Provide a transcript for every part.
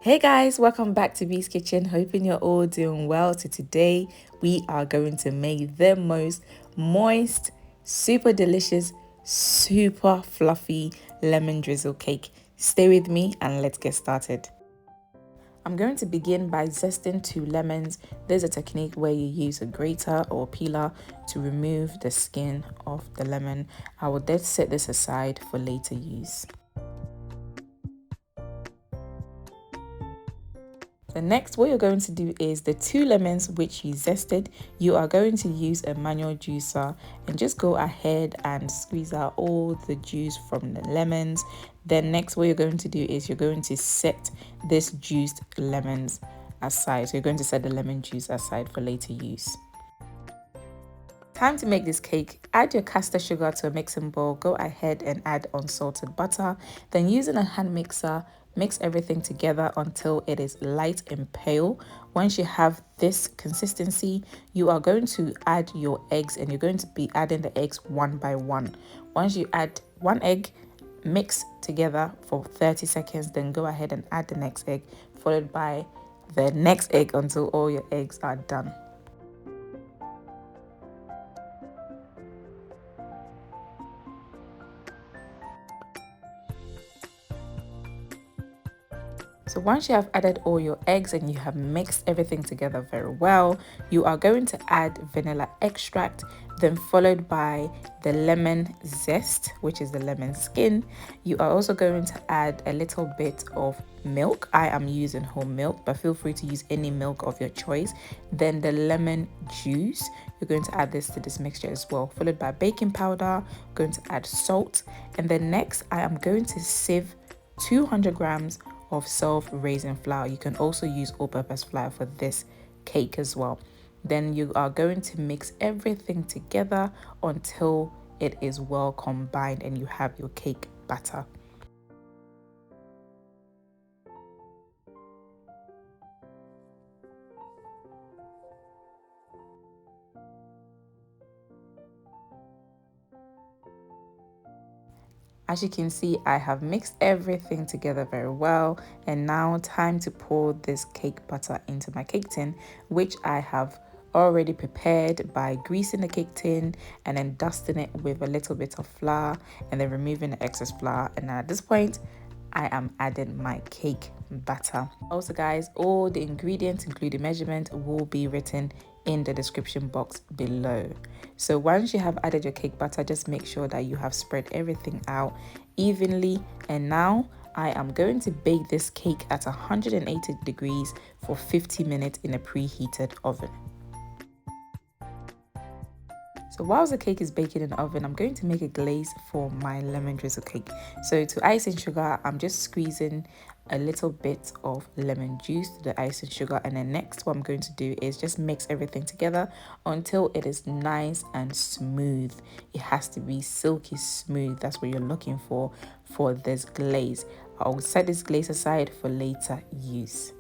Hey guys, welcome back to B's Kitchen. Hoping you're all doing well. So today we are going to make the most moist, super delicious, super fluffy lemon drizzle cake. Stay with me and let's get started. I'm going to begin by zesting 2 lemons. There's a technique where you use a grater or peeler to remove the skin of the lemon. I will then set this aside for later use. The next, what you're going to do is the 2 lemons which you zested, you are going to use a manual juicer and just go ahead and squeeze out all the juice from the lemons. Then next, what you're going to do is you're going to set this juiced lemons aside. So you're going to set the lemon juice aside for later use. Time to make this cake. Add your caster sugar to a mixing bowl. Go ahead and add unsalted butter. Then using a hand mixer, mix everything together until it is light and pale. Once you have this consistency, you are going to add your eggs and you're going to be adding the eggs one by one. Once you add 1 egg, mix together for 30 seconds. Then go ahead and add the next egg, followed by the next egg until all your eggs are done. So once you have added all your eggs and you have mixed everything together very well, you are going to add vanilla extract, then followed by the lemon zest, which is the lemon skin. You are also going to add a little bit of milk. I am using whole milk, but feel free to use any milk of your choice. Then the lemon juice, you're going to add this to this mixture as well, followed by baking powder, going to add salt. And then next, I am going to sieve 200 grams of self-raising flour. You can also use all-purpose flour for this cake as well. Then you are going to mix everything together until it is well combined and you have your cake batter. As you can see, I have mixed everything together very well, and now time to pour this cake batter into my cake tin, which I have already prepared by greasing the cake tin and then dusting it with a little bit of flour and then removing the excess flour. And at this point, I am adding my cake batter. Also guys, all the ingredients including measurement will be written in the description box below. So once you have added your cake batter, just make sure that you have spread everything out evenly. And now I am going to bake this cake at 180 degrees for 50 minutes in a preheated oven. So whilst the cake is baking in the oven, I'm going to make a glaze for my lemon drizzle cake. So to icing sugar, I'm just squeezing a little bit of lemon juice to the icing sugar, and then next what I'm going to do is just mix everything together until it is nice and smooth. It has to be silky smooth. That's what you're looking for this glaze. I'll set this glaze aside for later use.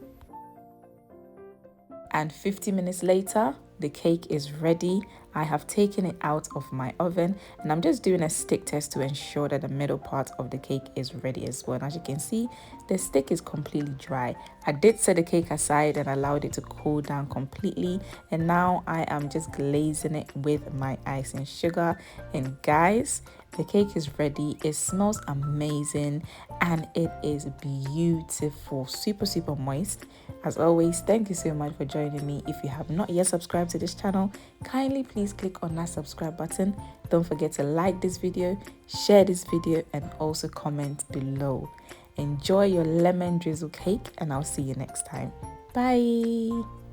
And 50 minutes later, the cake is ready. I have taken it out of my oven and I'm just doing a stick test to ensure that the middle part of the cake is ready as well. And as you can see, the stick is completely dry. I did set the cake aside and allowed it to cool down completely, and now I am just glazing it with my icing sugar. And guys, the cake is ready. It smells amazing and it is beautiful, super moist. As always, thank you so much for joining me. If you have not yet subscribed to this channel, kindly please click on that subscribe button. Don't forget to like this video, share this video, and also comment below. Enjoy your lemon drizzle cake and I'll see you next time. Bye.